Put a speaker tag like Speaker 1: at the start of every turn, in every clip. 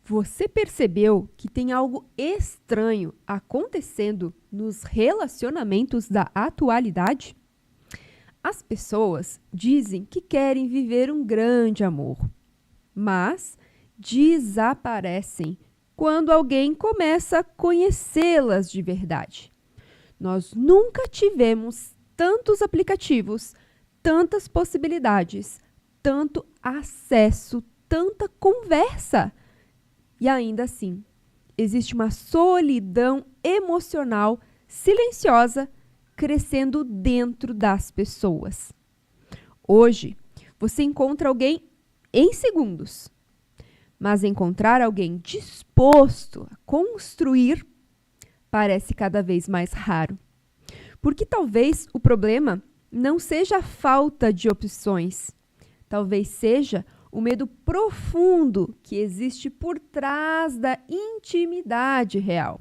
Speaker 1: Você percebeu que tem algo estranho acontecendo nos relacionamentos da atualidade? As pessoas dizem que querem viver um grande amor, mas desaparecem quando alguém começa a conhecê-las de verdade. Nós nunca tivemos tantos aplicativos, tantas possibilidades, tanto acesso, tanta conversa. E ainda assim, existe uma solidão emocional silenciosa crescendo dentro das pessoas. Hoje, você encontra alguém em segundos, mas encontrar alguém disposto a construir parece cada vez mais raro. Porque talvez o problema não seja a falta de opções, talvez seja o medo profundo que existe por trás da intimidade real.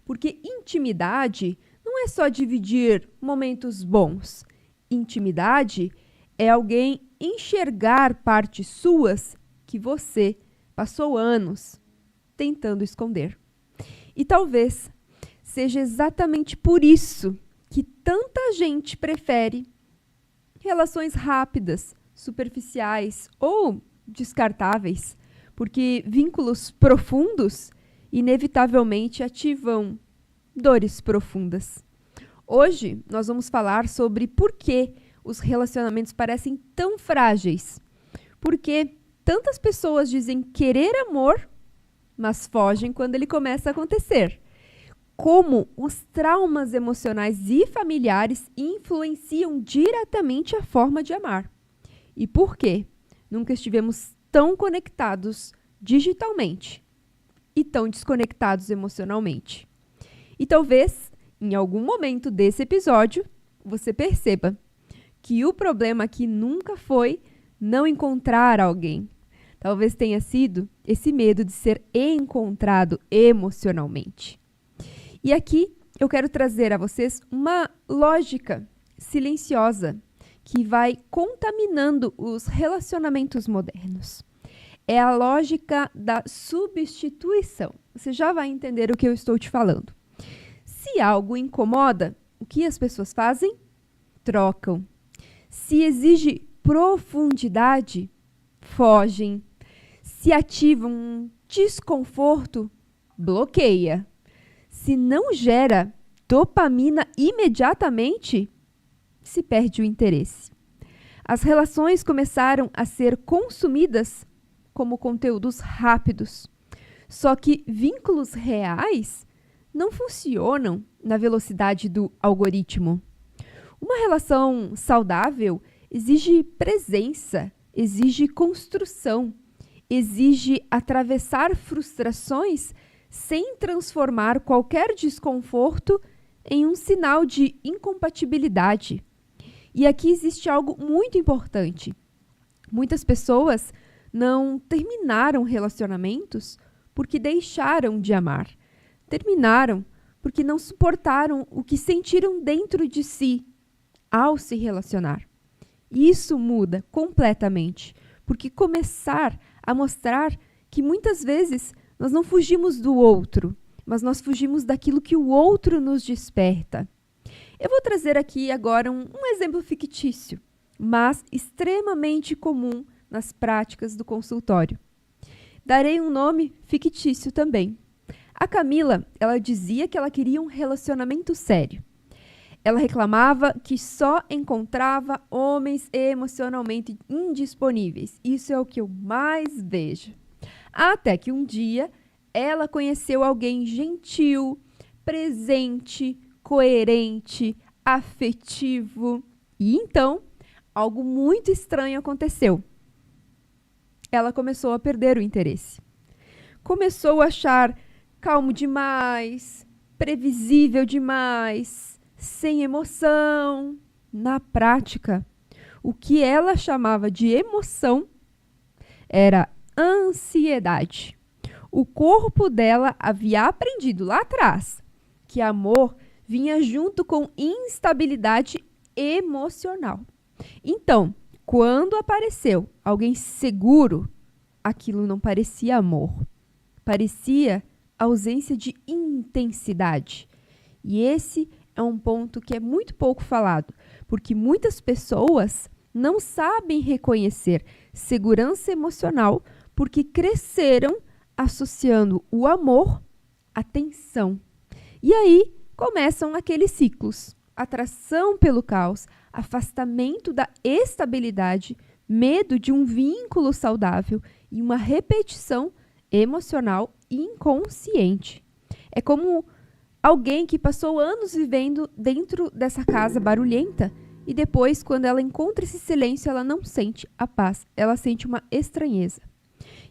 Speaker 1: Porque intimidade não é só dividir momentos bons. Intimidade é alguém enxergar partes suas que você passou anos tentando esconder. E talvez seja exatamente por isso que tanta gente prefere relações rápidas, superficiais ou descartáveis, porque vínculos profundos inevitavelmente ativam dores profundas. Hoje nós vamos falar sobre por que os relacionamentos parecem tão frágeis. Por que tantas pessoas dizem querer amor, mas fogem quando ele começa a acontecer. Como os traumas emocionais e familiares influenciam diretamente a forma de amar. E por que nunca estivemos tão conectados digitalmente e tão desconectados emocionalmente. E talvez, em algum momento desse episódio, você perceba que o problema aqui nunca foi não encontrar alguém. Talvez tenha sido esse medo de ser encontrado emocionalmente. E aqui eu quero trazer a vocês uma lógica silenciosa que vai contaminando os relacionamentos modernos. É a lógica da substituição. Você já vai entender o que eu estou te falando. Se algo incomoda, o que as pessoas fazem? Trocam. Se exige profundidade, fogem. Se ativa um desconforto, bloqueia. Se não gera dopamina imediatamente, se perde o interesse. As relações começaram a ser consumidas como conteúdos rápidos. Só que vínculos reais não funcionam na velocidade do algoritmo. Uma relação saudável exige presença, exige construção, exige atravessar frustrações sem transformar qualquer desconforto em um sinal de incompatibilidade. E aqui existe algo muito importante. Muitas pessoas não terminaram relacionamentos porque deixaram de amar. Terminaram porque não suportaram o que sentiram dentro de si ao se relacionar. Isso muda completamente, porque começar a mostrar que muitas vezes nós não fugimos do outro, mas nós fugimos daquilo que o outro nos desperta. Eu vou trazer aqui agora um exemplo fictício, mas extremamente comum nas práticas do consultório. Darei um nome fictício também. A Camila, ela dizia que ela queria um relacionamento sério. Ela reclamava que só encontrava homens emocionalmente indisponíveis. Isso é o que eu mais vejo. Até que um dia ela conheceu alguém gentil, presente, coerente, afetivo. E então, algo muito estranho aconteceu. Ela começou a perder o interesse. Começou a achar calmo demais, previsível demais, sem emoção. Na prática, o que ela chamava de emoção era ansiedade. O corpo dela havia aprendido lá atrás que amor vinha junto com instabilidade emocional. Então, quando apareceu alguém seguro, aquilo não parecia amor, parecia ausência de intensidade. E esse é um ponto que é muito pouco falado, porque muitas pessoas não sabem reconhecer segurança emocional porque cresceram associando o amor à tensão. E aí começam aqueles ciclos: atração pelo caos, afastamento da estabilidade, medo de um vínculo saudável e uma repetição emocional inconsciente. É como alguém que passou anos vivendo dentro dessa casa barulhenta e depois, quando ela encontra esse silêncio, ela não sente a paz, ela sente uma estranheza.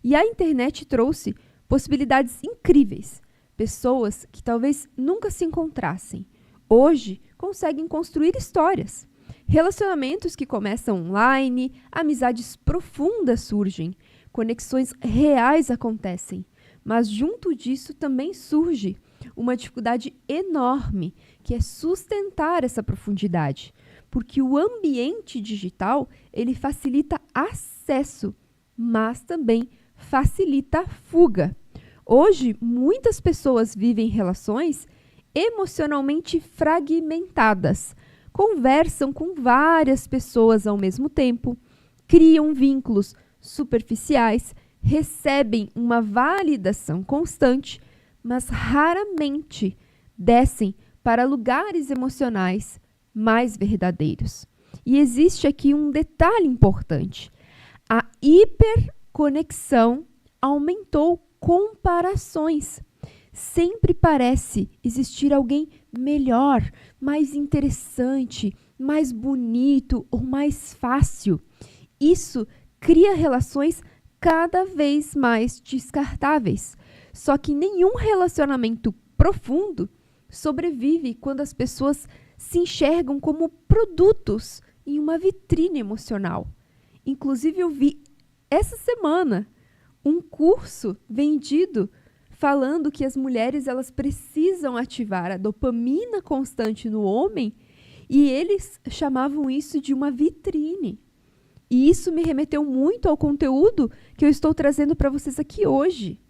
Speaker 1: E a internet trouxe possibilidades incríveis. Pessoas que talvez nunca se encontrassem, hoje conseguem construir histórias. Relacionamentos que começam online, amizades profundas surgem, conexões reais acontecem. Mas junto disso também surge uma dificuldade enorme, que é sustentar essa profundidade. Porque o ambiente digital, ele facilita acesso, mas também facilita a fuga. Hoje, muitas pessoas vivem relações emocionalmente fragmentadas, conversam com várias pessoas ao mesmo tempo, criam vínculos superficiais, recebem uma validação constante, mas raramente descem para lugares emocionais mais verdadeiros. E existe aqui um detalhe importante: a hiperconexão aumentou comparações. Sempre parece existir alguém melhor, mais interessante, mais bonito ou mais fácil. Isso cria relações cada vez mais descartáveis. Só que nenhum relacionamento profundo sobrevive quando as pessoas se enxergam como produtos em uma vitrine emocional. Inclusive, eu vi essa semana um curso vendido falando que as mulheres elas precisam ativar a dopamina constante no homem, e eles chamavam isso de uma vitrine. E isso me remeteu muito ao conteúdo que eu estou trazendo para vocês aqui hoje.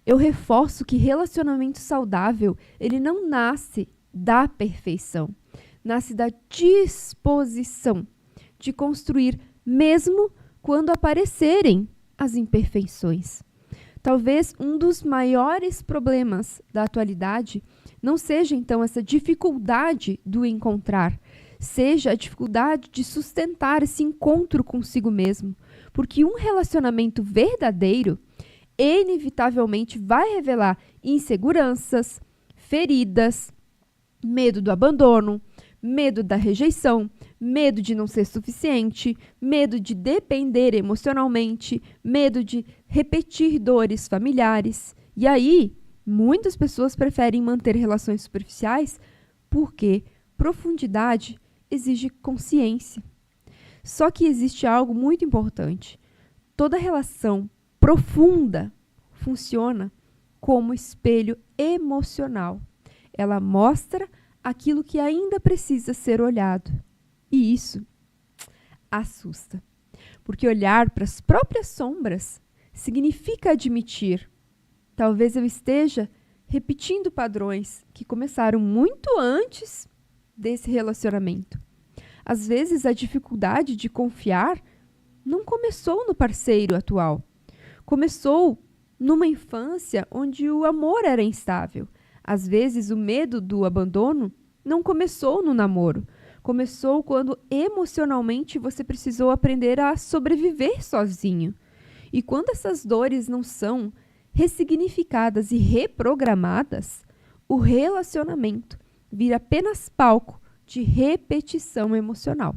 Speaker 1: Eu reforço que relacionamento saudável, ele não nasce da perfeição, nasce da disposição de construir mesmo quando aparecerem as imperfeições. Talvez um dos maiores problemas da atualidade não seja, então, essa dificuldade do encontrar, seja a dificuldade de sustentar esse encontro consigo mesmo, porque um relacionamento verdadeiro inevitavelmente vai revelar inseguranças, feridas, medo do abandono, medo da rejeição, medo de não ser suficiente, medo de depender emocionalmente, medo de repetir dores familiares. E aí, muitas pessoas preferem manter relações superficiais porque profundidade exige consciência. Só que existe algo muito importante. Toda relação profunda funciona como espelho emocional. Ela mostra aquilo que ainda precisa ser olhado. E isso assusta. Porque olhar para as próprias sombras significa admitir: talvez eu esteja repetindo padrões que começaram muito antes desse relacionamento. Às vezes a dificuldade de confiar não começou no parceiro atual. Começou numa infância onde o amor era instável. Às vezes o medo do abandono não começou no namoro. Começou quando emocionalmente você precisou aprender a sobreviver sozinho. E quando essas dores não são ressignificadas e reprogramadas, o relacionamento vira apenas palco de repetição emocional.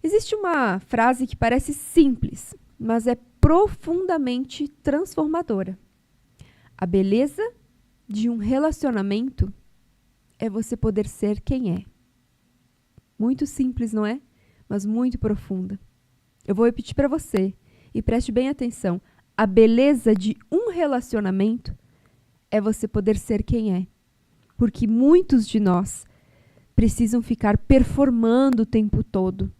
Speaker 1: Existe uma frase que parece simples, mas é profundamente transformadora. A beleza de um relacionamento é você poder ser quem é. Muito simples, não é? Mas muito profunda. Eu vou repetir para você e preste bem atenção. A beleza de um relacionamento é você poder ser quem é. Porque muitos de nós precisam ficar performando o tempo todo.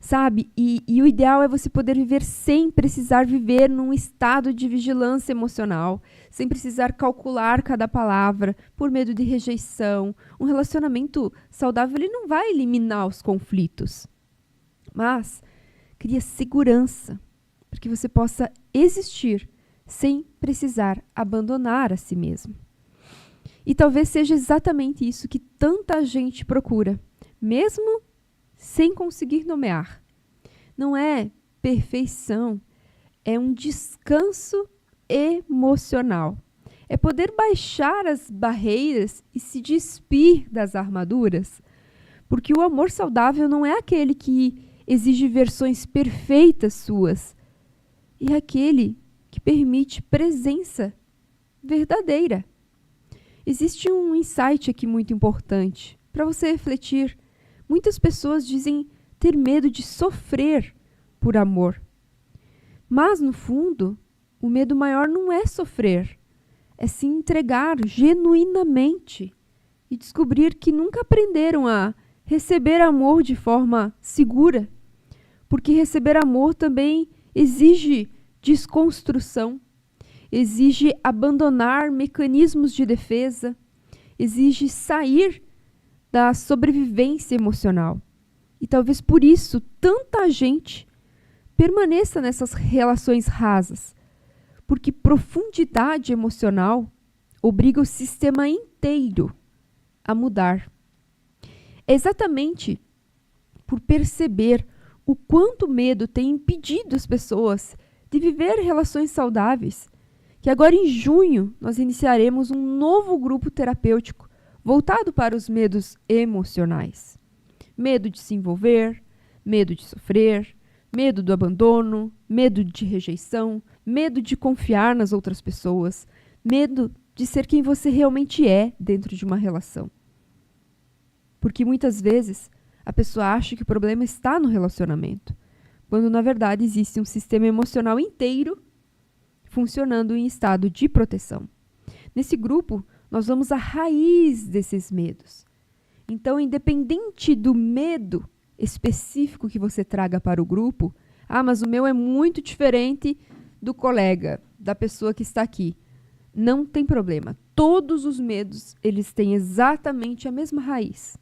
Speaker 1: sabe? E o ideal é você poder viver sem precisar viver num estado de vigilância emocional, sem precisar calcular cada palavra por medo de rejeição. Um relacionamento saudável, ele não vai eliminar os conflitos, mas cria segurança para que você possa existir sem precisar abandonar a si mesmo. E talvez seja exatamente isso que tanta gente procura, mesmo sem conseguir nomear. Não é perfeição, é um descanso emocional. É poder baixar as barreiras e se despir das armaduras. Porque o amor saudável não é aquele que exige versões perfeitas suas, é aquele que permite presença verdadeira. Existe um insight aqui muito importante para você refletir. Muitas pessoas dizem ter medo de sofrer por amor. Mas, no fundo, o medo maior não é sofrer, é se entregar genuinamente e descobrir que nunca aprenderam a receber amor de forma segura, porque receber amor também exige desconstrução, exige abandonar mecanismos de defesa, exige sair da sobrevivência emocional. E talvez por isso tanta gente permaneça nessas relações rasas, porque profundidade emocional obriga o sistema inteiro a mudar. É exatamente por perceber o quanto o medo tem impedido as pessoas de viver relações saudáveis, que agora em junho nós iniciaremos um novo grupo terapêutico voltado para os medos emocionais. Medo de se envolver, medo de sofrer, medo do abandono, medo de rejeição, medo de confiar nas outras pessoas, medo de ser quem você realmente é dentro de uma relação. Porque muitas vezes a pessoa acha que o problema está no relacionamento, quando na verdade existe um sistema emocional inteiro funcionando em estado de proteção. Nesse grupo, nós vamos à raiz desses medos. Então, independente do medo específico que você traga para o grupo, mas o meu é muito diferente do colega, da pessoa que está aqui. Não tem problema. Todos os medos, eles têm exatamente a mesma raiz.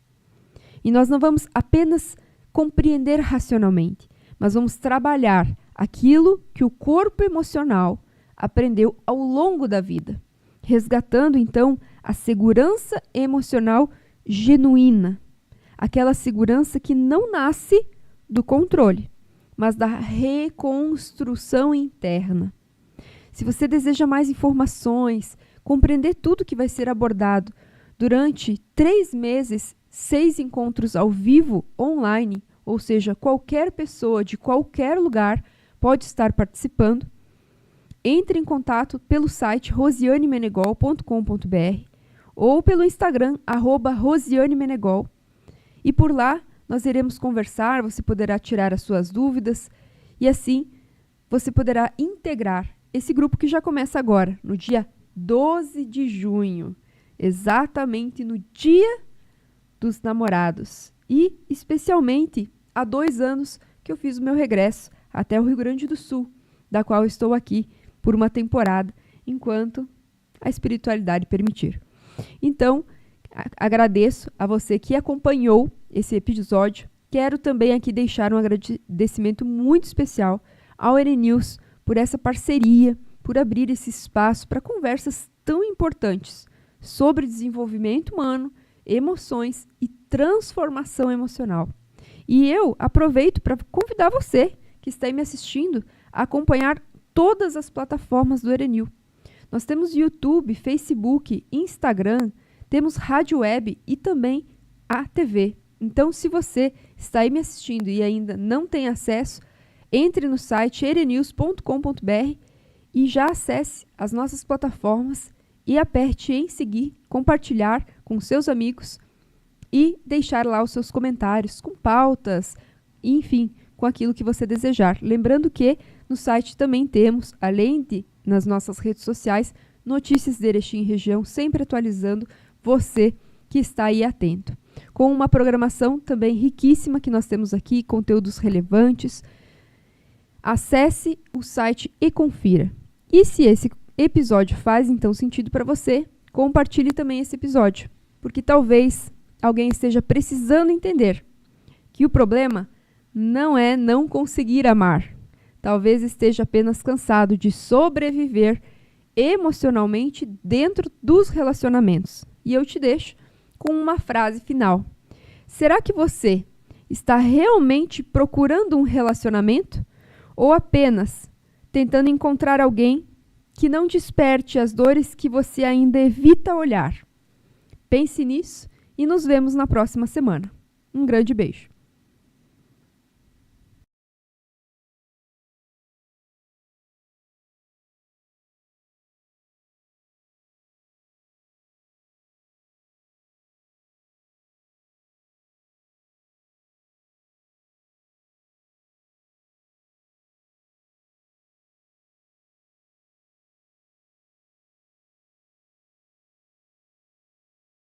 Speaker 1: E nós não vamos apenas compreender racionalmente, mas vamos trabalhar aquilo que o corpo emocional aprendeu ao longo da vida, resgatando então a segurança emocional genuína, aquela segurança que não nasce do controle, mas da reconstrução interna. Se você deseja mais informações, compreender tudo que vai ser abordado durante 3 meses, 6 encontros ao vivo, online, ou seja, qualquer pessoa de qualquer lugar pode estar participando, entre em contato pelo site rosianemenegol.com.br ou pelo Instagram, @rosianemenegol. E por lá nós iremos conversar, você poderá tirar as suas dúvidas e assim você poderá integrar esse grupo que já começa agora, no dia 12 de junho, exatamente no Dia dos Namorados. E especialmente há 2 anos que eu fiz o meu regresso até o Rio Grande do Sul, da qual eu estou aqui por uma temporada, enquanto a espiritualidade permitir. Então, agradeço a você que acompanhou esse episódio. Quero também aqui deixar um agradecimento muito especial ao ERENews por essa parceria, por abrir esse espaço para conversas tão importantes sobre desenvolvimento humano, emoções e transformação emocional. E eu aproveito para convidar você que está aí me assistindo a acompanhar todas as plataformas do ERENews. Nós temos YouTube, Facebook, Instagram, temos rádio web e também a TV. Então, se você está aí me assistindo e ainda não tem acesso, entre no site erenews.com.br e já acesse as nossas plataformas e aperte em seguir, compartilhar com seus amigos e deixar lá os seus comentários com pautas, enfim, com aquilo que você desejar. Lembrando que no site também temos, além de nas nossas redes sociais, notícias de Erechim região, sempre atualizando você que está aí atento. com uma programação também riquíssima que nós temos aqui, conteúdos relevantes. Acesse o site e confira. E se esse episódio faz então sentido para você, compartilhe também esse episódio, porque talvez alguém esteja precisando entender que o problema não é não conseguir amar. Talvez esteja apenas cansado de sobreviver emocionalmente dentro dos relacionamentos. E eu te deixo com uma frase final. Será que você está realmente procurando um relacionamento ou apenas tentando encontrar alguém que não desperte as dores que você ainda evita olhar? Pense nisso e nos vemos na próxima semana. Um grande beijo.